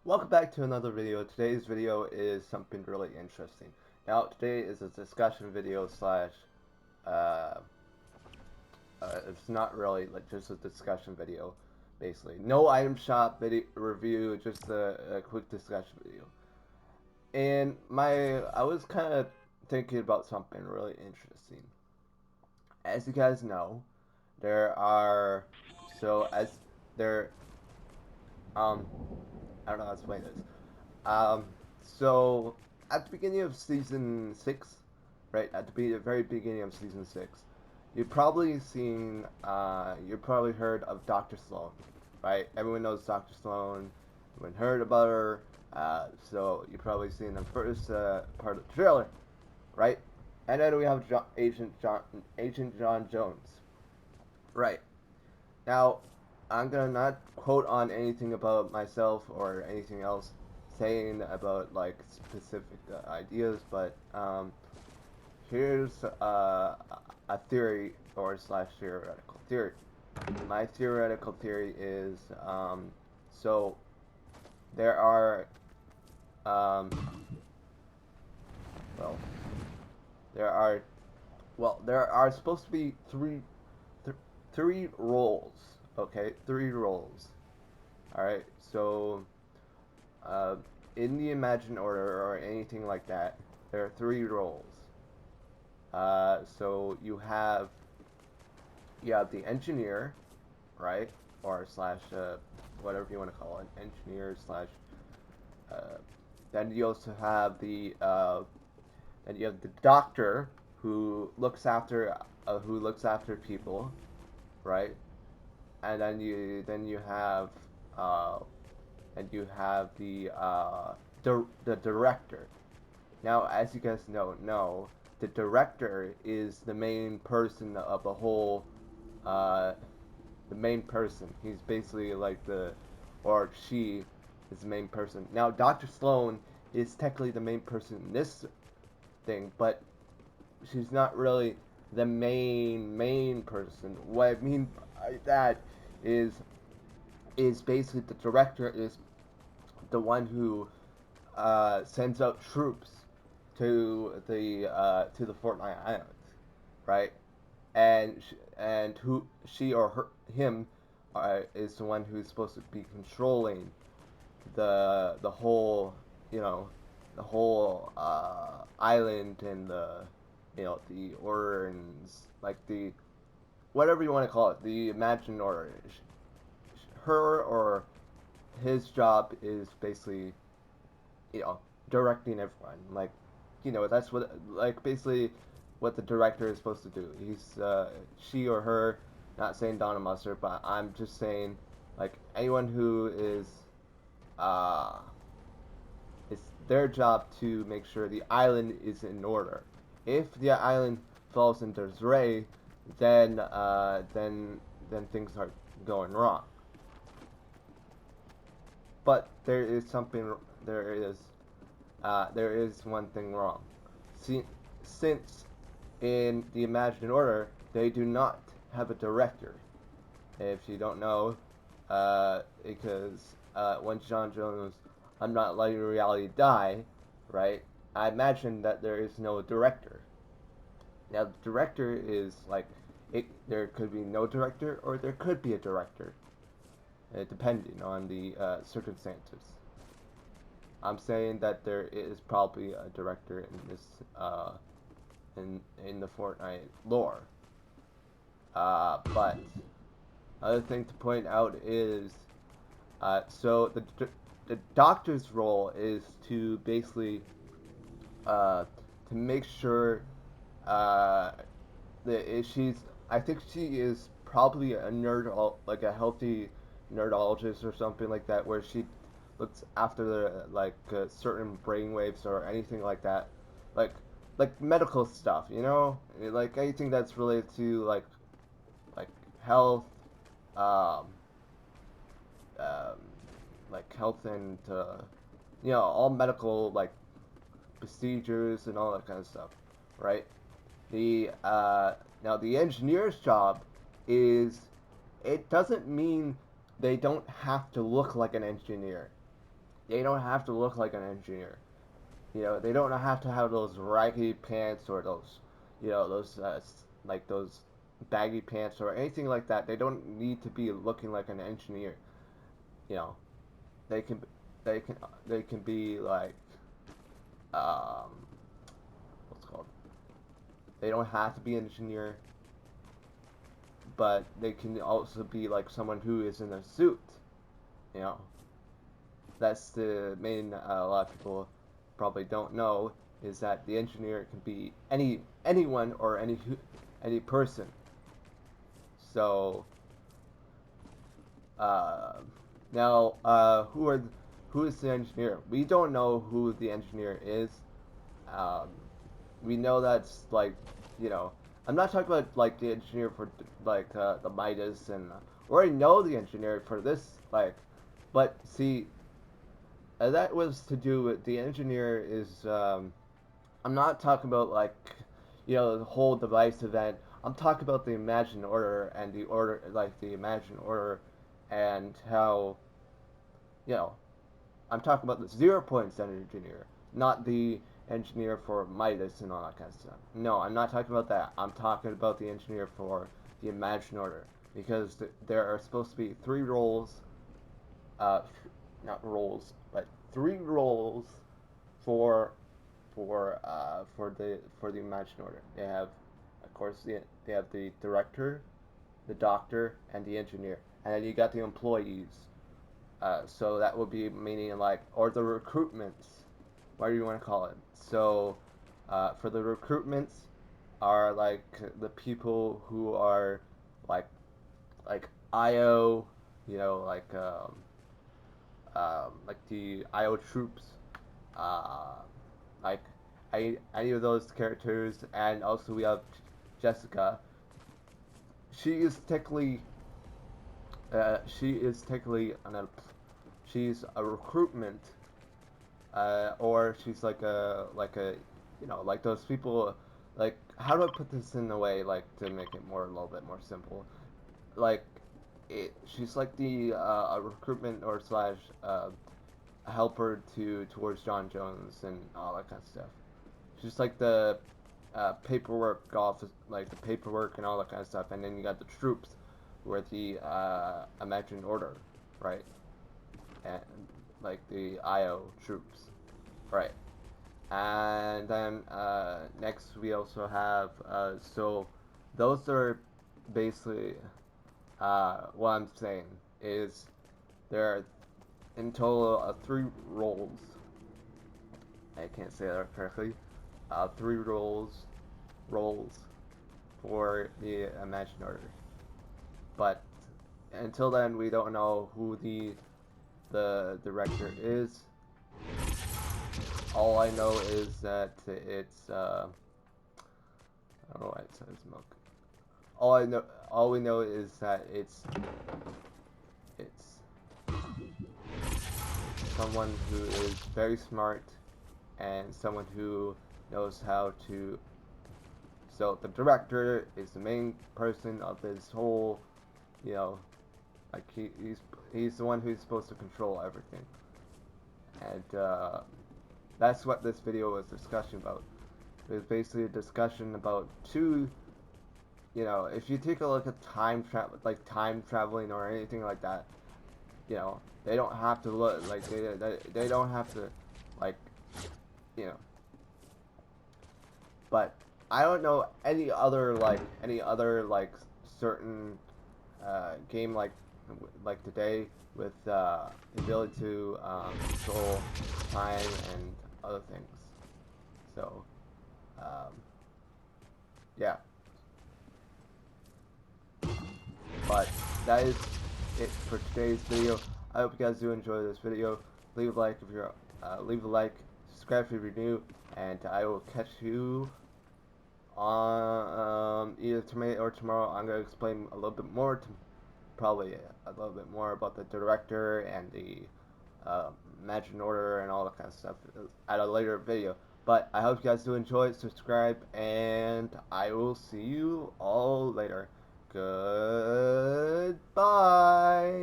Welcome back to another video. Today's video is something really interesting. Now, today is a discussion video slash, uh, it's not really like just a discussion video, basically. No item shop video review, just a quick discussion video. And I was kind of thinking about something really interesting. As you guys know, there are, so as there, um, I don't know how to explain this. Um, so at the beginning of season 6, right at the very beginning of season 6, you probably heard of Dr. Sloan, right? Everyone knows Dr. Sloan. Everyone heard about her. So you probably seen the first part of the trailer, right? And then we have Agent John Jones, right? Now, I'm gonna not quote on anything about myself or anything else saying about like specific ideas, but here's a theory or slash theoretical theory. My theoretical theory is so there are um, well there are there are supposed to be th- three roles. Okay, three roles. All right, so uh, in the imagined order or anything like that, there are three roles. So you have the engineer, right, or slash whatever you want to call it, engineer slash. Uh, then you also have the doctor who looks after people, right, and then you have uh, the director. Now, as you guys know, the director is the main person of the whole. Uh, the main person. He's basically like or she is the main person. Now, Dr. Sloan is technically the main person in this thing, but she's not really the main person. What I mean by that is basically the director is the one who sends out troops to the Fortnite Islands, right? And who she or him is the one who's supposed to be controlling the whole the whole island and the order and like the whatever you want to call it, the imagined order. Her or his job is basically you know, directing everyone. Like, that's what like basically what the director is supposed to do. He's she or her, not saying Donna Mustard, but I'm just saying like anyone who is uh it's their job to make sure the island is in order. If the island falls into disarray, then things are going wrong. But there is one thing wrong. See, since in the imagined order they do not have a director. If you don't know, because once John Jones, I'm not letting reality die, right? I imagine that there is no director. Now the director is like it. There could be no director, or there could be a director, depending on the circumstances. I'm saying that there is probably a director in this in the Fortnite lore. But other thing to point out is so the doctor's role is to basically to make sure uh, that she's. I think she is probably a like a healthy nerdologist or something like that, where she looks after the like certain brain waves or anything like that, like medical stuff, like anything that's related to like health, um, um, like health and all medical like procedures and all that kind of stuff, right? The Now the engineer's job is it doesn't mean they don't have to look like an engineer. they don't have to look like an engineer. You know, they don't have to have those raggedy pants or those, those like those baggy pants or anything like that. They don't need to be looking like an engineer. You know, they can, they can, they can be like, um, what's it called? They don't have to be an engineer, but they can also be like someone who is in a suit. You know, that's the main. A lot of people probably don't know is that the engineer can be anyone or any person. So uh, now, who is the engineer? We don't know who the engineer is. Um, we know that's like, you know, I'm not talking about like the engineer for like the Midas, and we already know the engineer for this, like, but see, that was to do with the engineer is. I'm not talking about like, the whole device event. I'm talking about the Imagine Order and the order, like the Imagine Order, and how, you know, I'm talking about the 0 point engineer, not the engineer for Midas and all that kind of stuff. No, I'm not talking about that. I'm talking about the engineer for the Imagine Order, because there are supposed to be three roles, uh, not roles, but three roles for for the Imagine Order. They have, of course, they have the director, the doctor, and the engineer, and then you got the employees. So that would be meaning like, or the recruitments, whatever you want to call it. So for the recruitments are like the people who are like IO, like the IO troops, uh, like any of those characters, and also we have Jessica. She is technically, she is technically she's a recruitment, or she's like a like those people. Like, how do I put this in a way like to make it a little bit more simple? Like, she's like the a recruitment or slash helper towards John Jones and all that kind of stuff. She's like the paperwork office, like the paperwork and all that kind of stuff, and then you got the troops, where the Imagined Order, right, and like the IO troops, right, and then next we also have so those are basically what I'm saying is there are in total three roles. I can't say that correctly. Three roles for the Imagined Order. But until then, we don't know who the director is. All I know is that it's I don't know why it says milk. All we know is that it's someone who is very smart and someone who knows how to. So the director is the main person of this whole, you know, like he's the one who's supposed to control everything, and that's what this video was discussion about. It was basically a discussion about two. If you take a look at time traveling or anything like that, they don't have to look like they don't have to, like, you know. But I don't know any other certain game like today with the ability to control time and other things. So yeah. But that is it for today's video. I hope you guys do enjoy this video. Leave a like if you're subscribe if you're new, and I will catch you on either tonight or tomorrow. I'm gonna explain a little bit more, probably a little bit more about the director and the Imagined Order and all that kind of stuff at a later video. But I hope you guys do enjoy. Subscribe, and I will see you all later. Goodbye.